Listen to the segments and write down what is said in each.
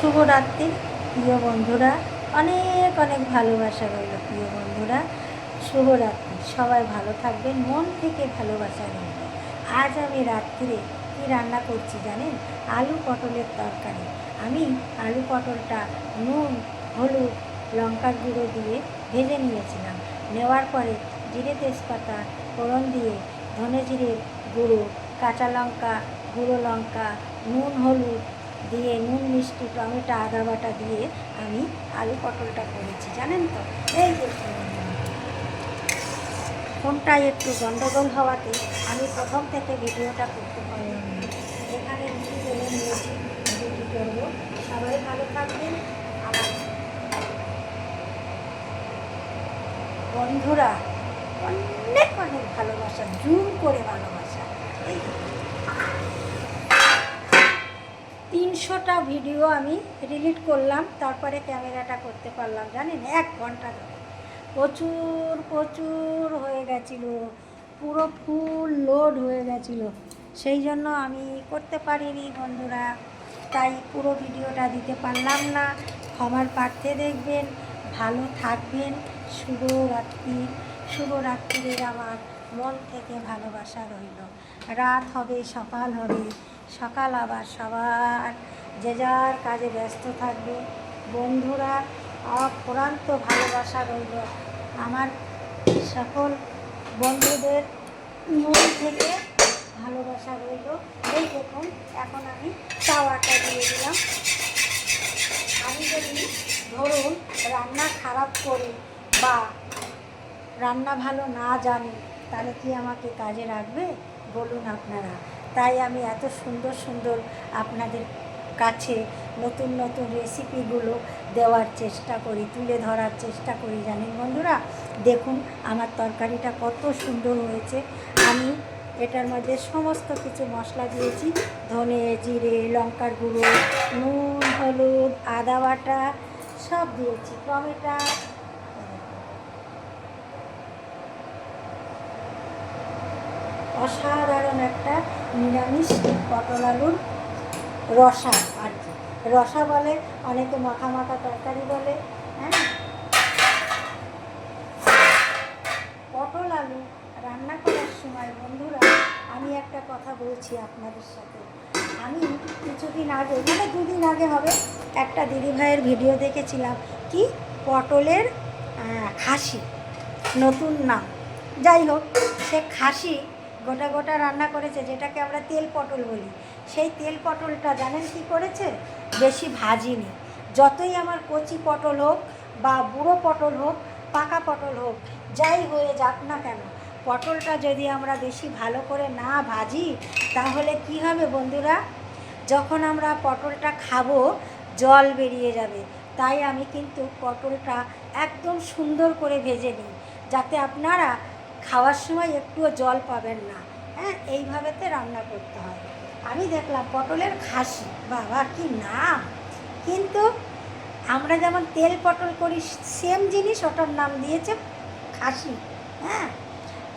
শুভরাত্রি প্রিয় বন্ধুরা, অনেক অনেক ভালোবাসা রইল প্রিয় বন্ধুরা। শুভরাত্রি, সবাই ভালো থাকবেন, মন থেকে ভালোবাসা রইল। আজ আমি রাত্রিরে কী রান্না করছি জানেন? আলু পটলের তরকারি। আমি আলু পটলটা নুন, হলুদ, লঙ্কার গুঁড়ো দিয়ে ভেজে নিয়েছিলাম। নেওয়ার পরে জিরে তেজপাতা ফোড়ন দিয়ে ধনে জিরের গুঁড়ো, কাঁচা লঙ্কা, গুঁড়ো লঙ্কা, নুন হলুদ দিয়ে, নুন মিষ্টি টমেটো আদা বাটা দিয়ে আমি আলু পটলটা করেছি জানেন তো। এই যে ফোনটা একটু গন্ডগোল হওয়াতে আমি প্রথম থেকে ভিডিওটা করতে পারলাম না। এখানে রুটি বেলে নিয়েছি, রুটি করবো। সবাই ভালো থাকবেন। আমার বন্ধুরা অনেক অনেক ভালোবাসা, জুম করে ভালোবাসা। এই 300টা ভিডিও আমি ডিলিট করলাম, তারপরে ক্যামেরাটা করতে পারলাম জানেন, 1 ঘন্টা ধরে। প্রচুর প্রচুর হয়ে গেছিলো, পুরো ফুল লোড হয়ে গেছিলো, সেই জন্য আমি করতে পারিনি বন্ধুরা। তাই পুরো ভিডিওটা দিতে পারলাম না, ক্ষমার পার্থে দেখবেন। ভালো থাকবেন। শুভরাত্রি। শুভরাত্রির আমার মন থেকে ভালোবাসা রইল। রাত হবে, সকাল হবে, সকাল আবার সবার যে যার কাজে ব্যস্ত থাকবে। বন্ধুরা অফুরন্ত ভালোবাসা রইল আমার সকল বন্ধুদের, মন থেকে ভালোবাসা রইল। এই দেখুন, এখন আমি তাওয়াটা দিয়ে দিলাম। আমি যদি ধরুন রান্না খারাপ করি বা রান্না ভালো না জানি, তাহলে কি আমাকে কাজে রাখবে বলুন আপনারা? তাই আমি এত সুন্দর সুন্দর আপনাদের কাছে নতুন নতুন রেসিপিগুলো দেওয়ার চেষ্টা করি, তুলে ধরার চেষ্টা করি জানেন বন্ধুরা। দেখুন আমার তরকারিটা কত সুন্দর হয়েছে। আমি এটার মধ্যে সমস্ত কিছু মশলা দিয়েছি, ধনে জিরে লঙ্কার গুঁড়ো, নুন হলুদ আদা বাটা সব দিয়েছি, টমেটো। অসাধারণ একটা নিরামিষ পটল আলুর রসা আর কি, রসা বলে, অনেকে মাখা মাখা তরকারি বলে। হ্যাঁ, পটল আলু রান্না করার সময় বন্ধুরা আমি একটা কথা বলছি আপনাদের সাথে। আমি কিছুদিন আগে, মানে 2 দিন আগে হবে, একটা দিদিভাইয়ের ভিডিও দেখেছিলাম, কি পটলের খাসি, নতুন নাম। যাই হোক, সে খাসি গোটা গোটা রান্না করেছে, যেটাকে আমরা তেল পটল বলি। সেই তেল পটলটা জানেন কি করেছে? বেশি ভাজিনি। যতই আমার কচি পটল হোক বা বুড়ো পটল হোক, পাকা পটল হোক, যাই হয়ে যাক না কেন, পটলটা যদি আমরা বেশি ভালো করে না ভাজি, তাহলে কি হবে বন্ধুরা? যখন আমরা পটলটা খাবো জল বেরিয়ে যাবে। তাই আমি কিন্তু পটলটা একদম সুন্দর করে ভেজে নিই, যাতে আপনারা খাওয়ার সময় একটুও জল পাবেন না। হ্যাঁ, এইভাবেতে রান্না করতে হয়। আমি দেখলাম পটলের খাসি, বাবা কি নাম! কিন্তু আমরা যেমন তেল পটল করি, সেম জিনিস, ওটার নাম দিয়েছে খাসি। হ্যাঁ,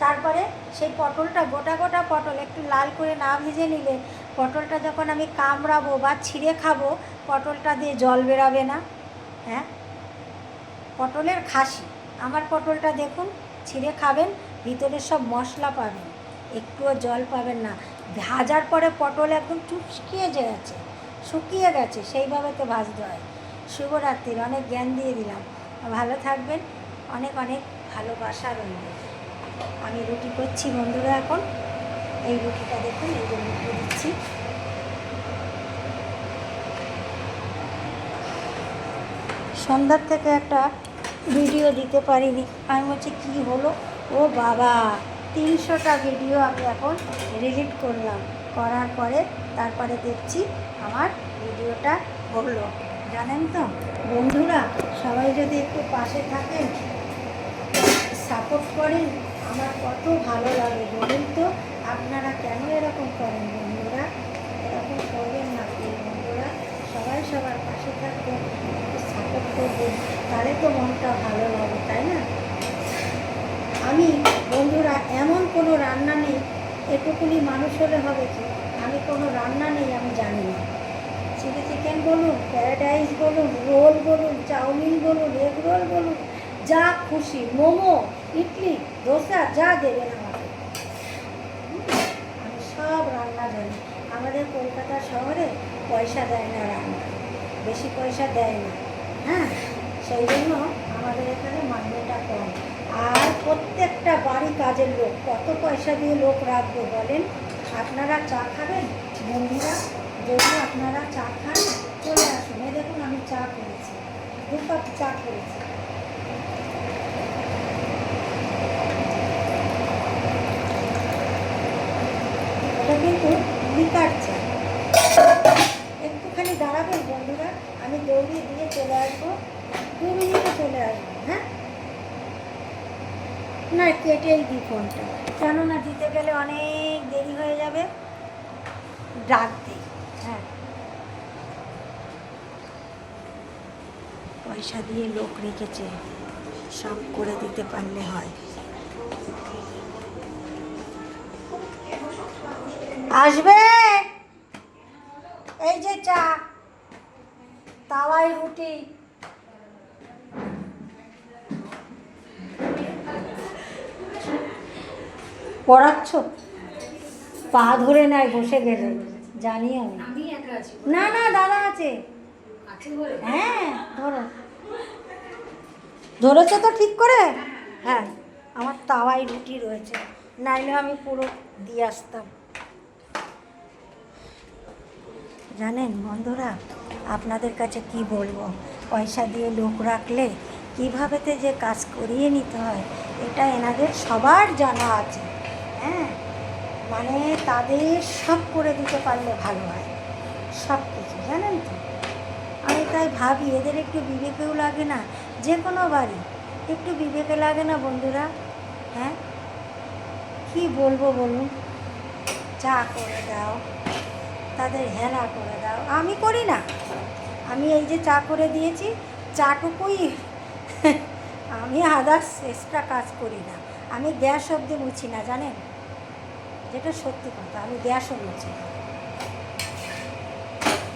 তারপরে সেই পটলটা, গোটা গোটা পটল একটু লাল করে না ভেজে নিলে, পটলটা যখন আমি কামড়াবো বা ছিঁড়ে খাবো, পটলটা দিয়ে জল বেরাবে না। হ্যাঁ, পটলের খাসি। আমার পটলটা দেখুন, ছিঁড়ে খাবেন, ভিতরে সব মশলা পাবেন, একটুও জল পাবেন না। ভাজার পরে পটল একদম শুকিয়ে গেছে, শুকিয়ে গেছে, সেইভাবে তো ভাজতে হয়। শুভরাত্রির অনেক জ্ঞান দিয়ে দিলাম। ভালো থাকবেন, অনেক অনেক ভালোবাসা রইল। আমি রুটি করছি বন্ধুরা এখন। এই রুটিটা দেখুন, এই যে রুটি দিচ্ছি। সন্ধ্যার থেকে একটা ভিডিও দিতে পারিনি, আমি বলছি কী হলো, ও বাবা 300টা ভিডিও আমি এখন ডিলিট করলাম। করার পরে তারপরে দেখছি আমার ভিডিওটা হলো জানেন তো বন্ধুরা। সবাই যদি একটু পাশে থাকেন, সাপোর্ট করেন, আমার কত ভালো লাগে বলুন তো। আপনারা কেন এরকম করেন বন্ধুরা? এরকম করবেন না বন্ধুরা। সবাই সবার পাশে থাকবেন, সাপোর্ট করবেন, তাহলে তো মনটা ভালো লাগে, তাই না? আমি বন্ধুরা এমন কোনো রান্না নেই, এটুকুনি মানুষ হলে হবে কি, আমি কোনো রান্না নেই আমি জানি না। চিলি চিকেন বলুন, প্যারাডাইস বলুন, রোল বলুন, চাউমিন বলুন, এগ রোল বলুন, যা খুশি, মোমো, ইডলি, ধোসা, যা দেবেন আমাকে, আমি সব রান্না জানি। আমাদের কলকাতা শহরে পয়সা দেয় না রান্না, বেশি পয়সা দেয় না, হ্যাঁ, সেই জন্য আমাদের এখানে মাইনেটা কম। আর প্রত্যেকটা বাড়ি কাজের লোক, কত পয়সা দিয়ে লোক রাখবে বলেন? আপনারা চা খাবেন বন্ধুরা? যদি আপনারা চা খান চলে আসুন। এই দেখুন আমি চা করেছি, 2 কাপ চা করেছি। এটা কিন্তু লিকার চা। একটুখানি দাঁড়াবেন বন্ধুরা, আমি দৌড়িয়ে দিয়ে চলে আসবো, 2 মিনিটে চলে আসবো, হ্যাঁ? না, কেটেই দিই ফোনটা, কেননা দিতে গেলে অনেক দেরি হয়ে যাবে, ডাক দিই। হ্যাঁ, পয়সা দিয়ে লোক রেখেছে, সব করে দিতে পারলে হয়। আসবে, এই যে চা, তাওয়ায় রুটি, পড়াচ্ছ? পা ধরে নেয় বসে গেলে, জানি আমি। না না, দাদা আছে। হ্যাঁ, ধরো, ধরেছে তো ঠিক করে। হ্যাঁ, আমার তাওয়ায় রুটি রয়েছে, নাইলে আমি পুরো দিয়ে আসতাম। জানেন বন্ধুরা, আপনাদের কাছে কি বলবো, পয়সা দিয়ে লোক রাখলে কীভাবেতে যে কাজ করিয়ে নিতে হয় এটা এনাদের সবার জানা আছে। হ্যাঁ, মানে তাদের সব করে দিতে পারলে ভালো হয়, সব কিছু, জানেন তো। আমি তাই ভাবি এদের একটু বিবেকেও লাগে না? যে কোনো বাড়ি একটু বিবেকে লাগে না বন্ধুরা? হ্যাঁ, কি বলবো বলুন? চা করে দাও, তাদের হেলা করে দাও, আমি করি না। আমি এই যে চা করে দিয়েছি, চাটুকুই আমি আদার্স এক্সট্রা কাজ করি না। আমি গ্যাস অবধি মুছি না, জানেন, যেটা সত্যি কথা, আমি গ্যাসও মুছি না।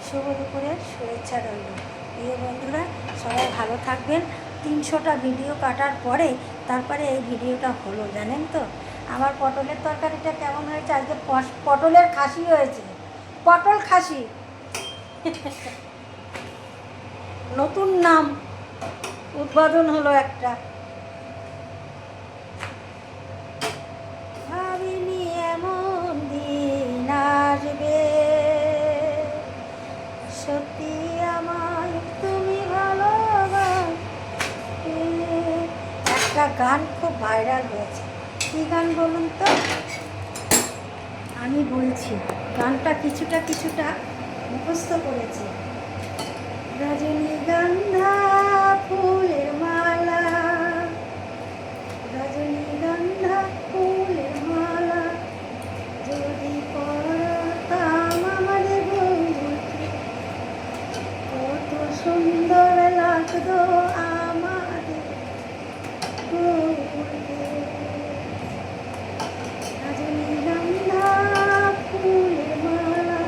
শুভ দুপুরের শুভেচ্ছা রইল। প্রিয় বন্ধুরা, সবাই ভালো থাকবেন। 300টা ভিডিও কাটার পরে তারপরে এই ভিডিওটা হলো, জানেন তো। আমার পটলের তরকারিটা কেমন হয়েছে? আজকে পটলের খাসি হয়েছে, পটল খাসি। নতুন নাম উদ্বোধন হলো একটা। ভাবিনি এমন দিন আসবে, সত্যি আমায় তুমি ভালোবাসবে। একটা গান খুব ভাইরাল হয়েছে, কী গান বলুন তো? আমি বলছি, গানটা কিছুটা কিছুটা মুখস্থ করেছি। রজনীগন্ধা ফুলের মালা, রজনীগন্ধা ফুলের মালা, যদি পরতাম আমাদের বন্ধুকে, কত সুন্দর লাগতো আমাদের বন্ধুকে। রজনীগন্ধা ফুলের মালা,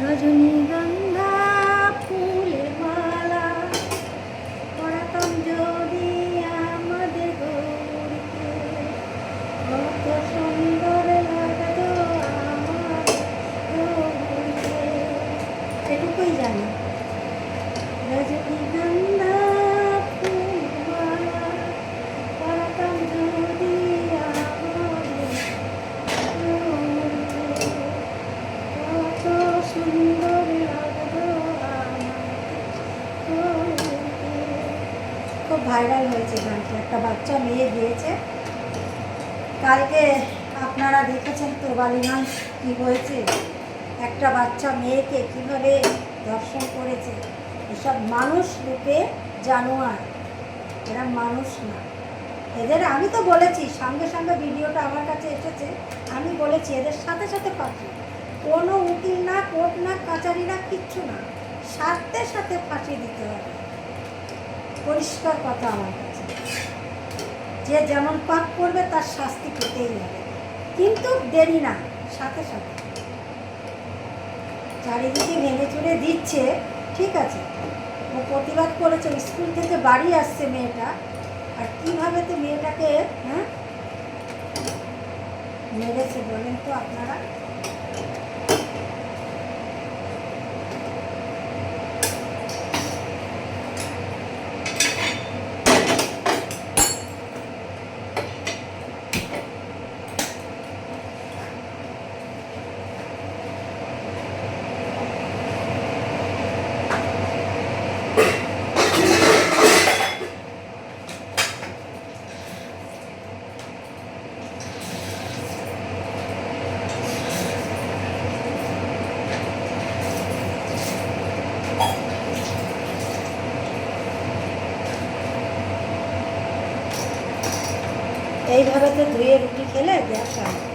রজনীগন্ধা ফুলের মালা, পরাতম যদি আমাদের গৌরীকে, কত সুন্দর লাগতো আমাদের গৌরীকে। এটুকুই জানি। রজনীগন্ধা ফুলের মালা, পরাতম যদি আমাদের গৌরীকে, কত সুন্দর লাগতো আমাদের। খুব ভাইরাল হয়েছে গানটি, একটা বাচ্চা মেয়ে গিয়েছে। কালকে আপনারা দেখেছেন তো বালিগঞ্জ কী হয়েছে, একটা বাচ্চা মেয়েকে কিভাবে ধর্ষণ করেছে। এসব মানুষ রূপে জানোয়ার, এরা মানুষ না। এদের আমি তো বলেছি, সঙ্গে সঙ্গে ভিডিওটা আমার কাছে এসেছে, আমি বলেছি এদের সাথে সাথে ফাঁসি, কোনো উকিল না, কোর্ট না, কাচারি না, কিচ্ছু না, সাথে সাথে ফাঁসি দিতে হবে। পরিষ্কার কথা আমার কাছে, যে যেমন পাপ করবে তার শাস্তি পেতেই হবে, কিন্তু দেরি না, সাথে সাথে চারিদিকে ভেঙে চুরে দিচ্ছে, ঠিক আছে। ও প্রতিবাদ করেছে, স্কুল থেকে বাড়ি আসছে মেয়েটা, আর কীভাবে তো মেয়েটাকে মেরেছে বলেন তো আপনারা। এইভাবে তো ধুয়ে রুটি খেলে গ্যাস হয়।